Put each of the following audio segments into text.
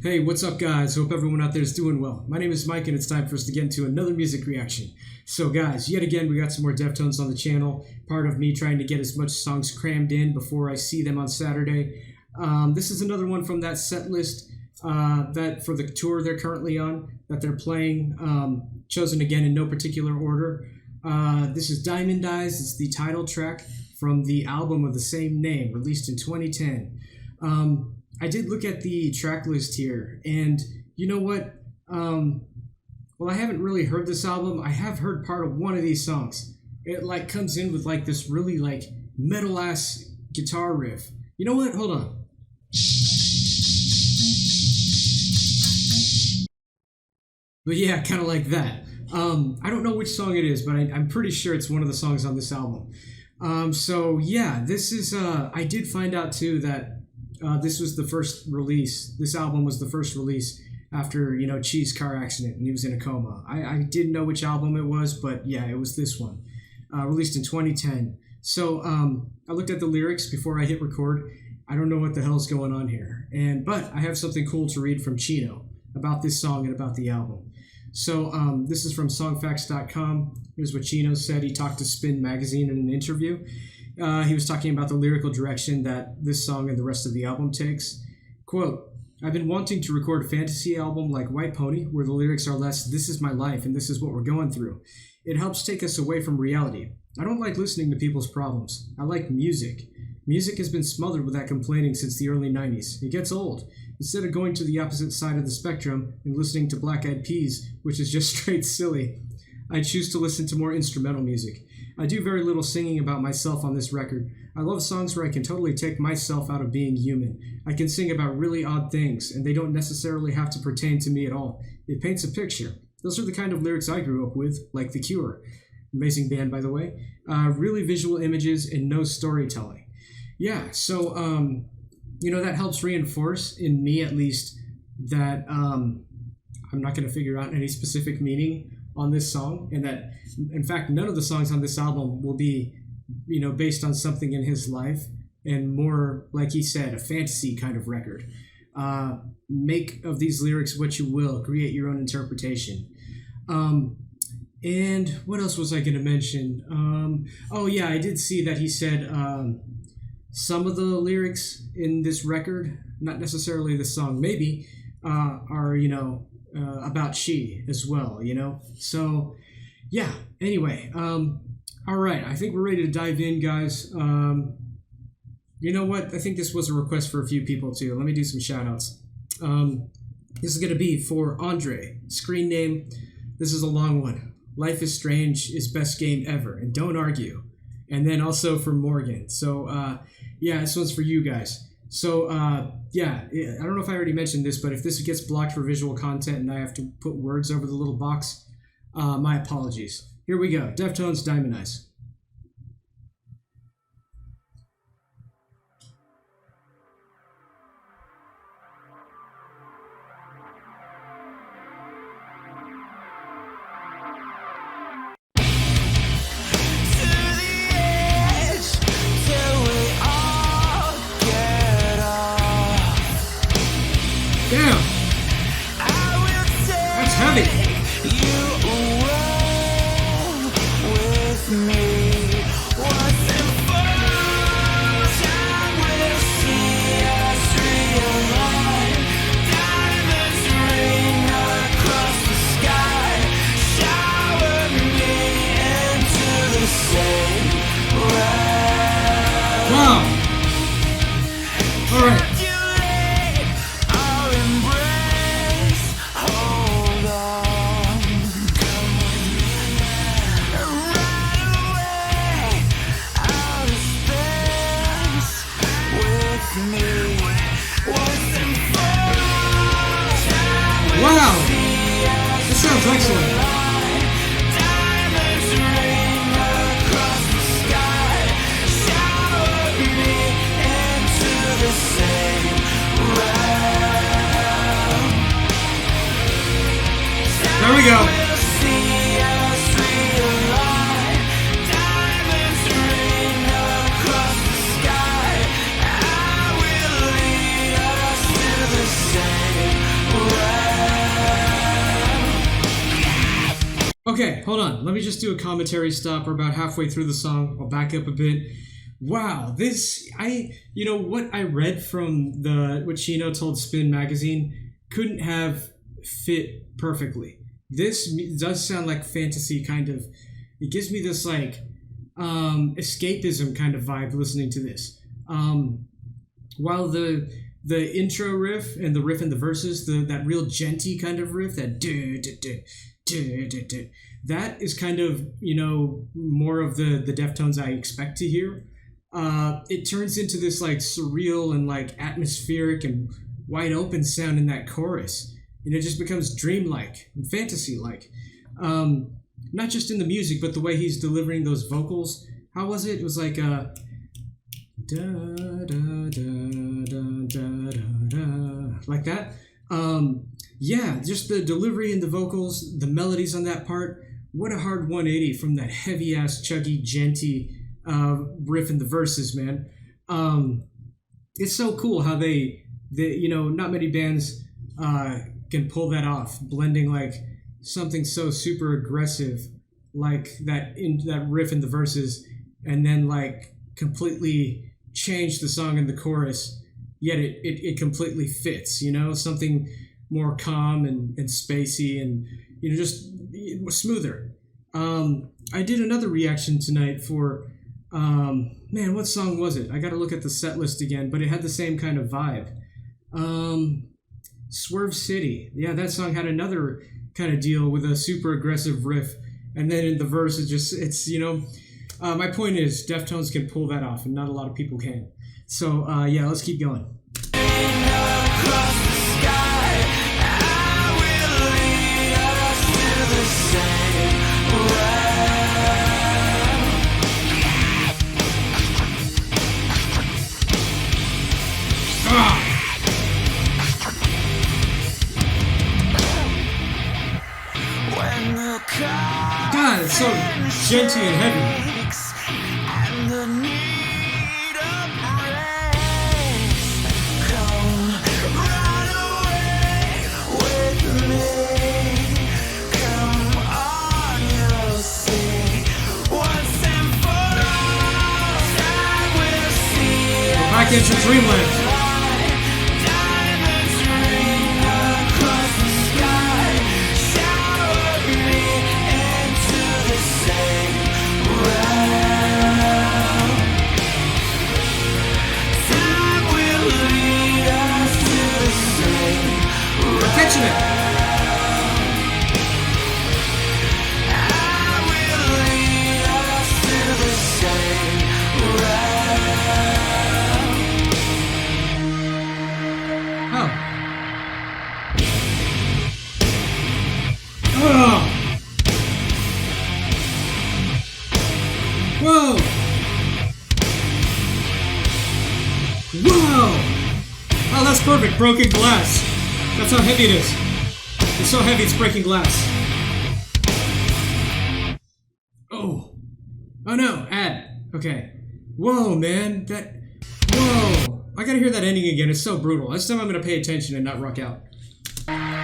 Hey, what's up guys? Hope everyone out there is doing well. My name is Mike and it's time for us to get into another music reaction. So guys, yet again we got some more Deftones on the channel. Part of me trying to get as much songs crammed in before I see them on Saturday. This is another one from that set list that for the tour they're currently on, that they're playing, chosen again in no particular order. This is Diamond Eyes. It's the title track from the album of the same name, released in 2010. I did look at the track list here, and you know what? Well, I haven't really heard this album. I have heard part of one of these songs. It like comes in with like this really like metal-ass guitar riff. You know what? Hold on. But yeah, kind of like that. I don't know which song it is, but I'm pretty sure it's one of the songs on this album. So yeah, this is, I did find out too that this was the first release. This album was the first release after, you know, Chi's car accident and he was in a coma. I didn't know which album it was, but yeah, it was this one. Released in 2010. So I looked at the lyrics before I hit record. I don't know what the hell's going on here. But I have something cool to read from Chino about this song and about the album. So this is from songfacts.com. Here's what Chino said. He talked to Spin Magazine in an interview. He was talking about the lyrical direction that this song and the rest of the album takes. Quote, "I've been wanting to record a fantasy album like White Pony, where the lyrics are less, this is my life and this is what we're going through. It helps take us away from reality. I don't like listening to people's problems. I like music. Music has been smothered with that complaining since the early 90s. It gets old. Instead of going to the opposite side of the spectrum and listening to Black Eyed Peas, which is just straight silly, I choose to listen to more instrumental music. I do very little singing about myself on this record. I love songs where I can totally take myself out of being human. I can sing about really odd things, and they don't necessarily have to pertain to me at all. It paints a picture. Those are the kind of lyrics I grew up with, like The Cure. Amazing band, by the way. Really visual images and no storytelling." Yeah, so, you know, that helps reinforce, in me at least, that I'm not going to figure out any specific meaning on this song, and that, in fact, none of the songs on this album will be, you know, based on something in his life, and more, like he said, a fantasy kind of record. Make of these lyrics what you will, create your own interpretation. And what else was I going to mention? Oh yeah, I did see that he said some of the lyrics in this record, not necessarily the song, maybe, are, you know, about Chi as well, you know? So, yeah, anyway, all right, I think we're ready to dive in, guys. You know what? I think this was a request for a few people, too. Let me do some shout-outs. This is going to be for Andre. Screen name, this is a long one. Life is Strange is best game ever, and don't argue. And then also for Morgan. So, yeah, this one's for you guys. So, yeah, I don't know if I already mentioned this, but if this gets blocked for visual content and I have to put words over the little box, my apologies. Here we go. Deftones, Diamond Eyes. Damn! That's heavy! Wow! Alright. Wow! This sounds excellent. There we go. Okay, hold on. Let me just do a commentary stop. We're about halfway through the song. I'll back up a bit. Wow, what I read from what Chino told Spin magazine couldn't have fit perfectly. This does sound like fantasy kind of. It gives me this like escapism kind of vibe listening to this. While the intro riff and the riff in the verses, that real djenty kind of riff, that that is kind of more of the Deftones I expect to hear. It turns into this like surreal and like atmospheric and wide open sound in that chorus, and it just becomes dreamlike and fantasy-like. Not just in the music, but the way he's delivering those vocals. How was it? It was like da da da da da da, like that. Yeah, just the delivery and the vocals, the melodies on that part. What a hard 180 from that heavy ass chuggy djenty riff in the verses, man. It's so cool how they not many bands can pull that off, blending like something so super aggressive like that in that riff in the verses, and then like completely change the song in the chorus, yet it completely fits, something more calm and spacey and just smoother. I did another reaction tonight for man, what song was it? I gotta look at the set list again, but it had the same kind of vibe. Swerve City. Yeah, that song had another kind of deal with a super aggressive riff, and then in the verse my point is Deftones can pull that off and not a lot of people can. So yeah, let's keep going. God, it's so genty and heavy. Back into Dreamland. Catching it. Whoa! Whoa! Oh, that's perfect. Broken glass. That's how heavy it is. It's so heavy it's breaking glass. Oh. Oh no, ad. Okay. Whoa, man. Whoa. I gotta hear that ending again. It's so brutal. This time I'm gonna pay attention and not rock out. Ah.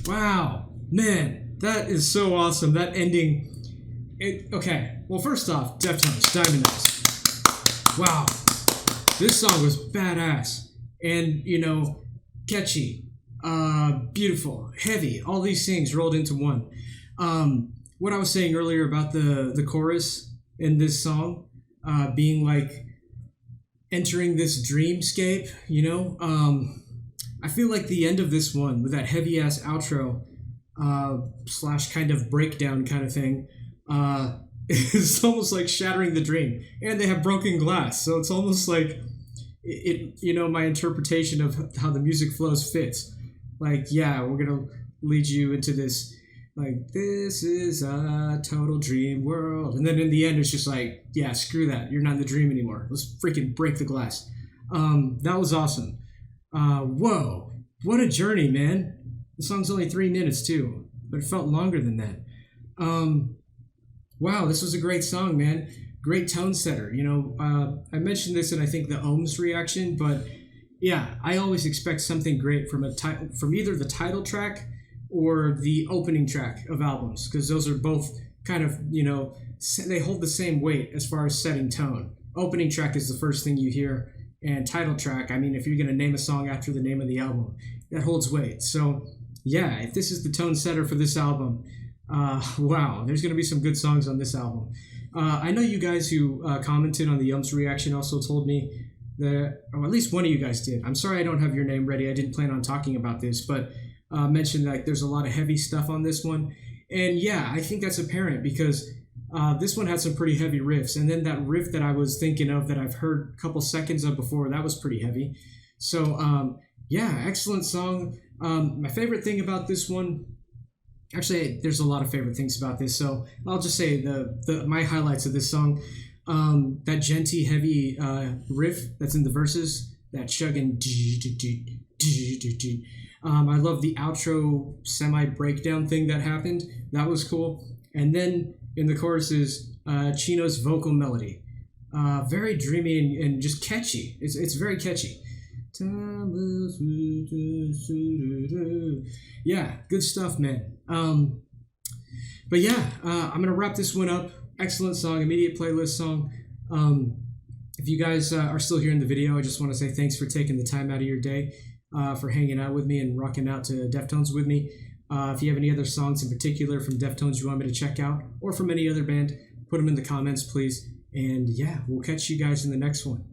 Wow, man, that is so awesome. That ending. Okay, well, first off, Deftones, Diamond Eyes. Wow, this song was badass and catchy, beautiful, heavy. All these things rolled into one. What I was saying earlier about the chorus in this song being like entering this dreamscape, I feel like the end of this one with that heavy ass outro / kind of breakdown kind of thing is almost like shattering the dream. And they have broken glass, so it's almost like my interpretation of how the music flows fits. Like, yeah, we're gonna lead you into this, like, this is a total dream world, and then in the end it's just like, yeah, screw that, you're not in the dream anymore. Let's freaking break the glass. That was awesome. Whoa, what a journey, man. The song's only 3 minutes too, but it felt longer than that. Um, wow, this was a great song, man. Great tone setter. I mentioned this in I think the Ohms reaction, but yeah, I always expect something great from from either the title track or the opening track of albums, because those are both kind of they hold the same weight as far as setting tone. Opening track is the first thing you hear, and title track, I mean, if you're going to name a song after the name of the album, that holds weight. So yeah, if this is the tone setter for this album, wow, there's going to be some good songs on this album. I know you guys who commented on the Yums reaction also told me that, or at least one of you guys did. I'm sorry I don't have your name ready. I didn't plan on talking about this, but mentioned like there's a lot of heavy stuff on this one. And yeah, I think that's apparent because this one had some pretty heavy riffs. And then that riff that I was thinking of that I've heard a couple seconds of before, that was pretty heavy. So yeah, excellent song. My favorite thing about this one, actually, there's a lot of favorite things about this. So I'll just say my highlights of this song. That genty, heavy riff that's in the verses, that chugging. I love the outro semi-breakdown thing that happened. That was cool. And then in the choruses, Chino's vocal melody. Very dreamy and just catchy. It's very catchy. Yeah, good stuff, man. But yeah, I'm going to wrap this one up. Excellent song, immediate playlist song. If you guys are still here in the video, I just want to say thanks for taking the time out of your day, for hanging out with me and rocking out to Deftones with me. If you have any other songs in particular from Deftones you want me to check out, or from any other band, put them in the comments, please. And yeah, we'll catch you guys in the next one.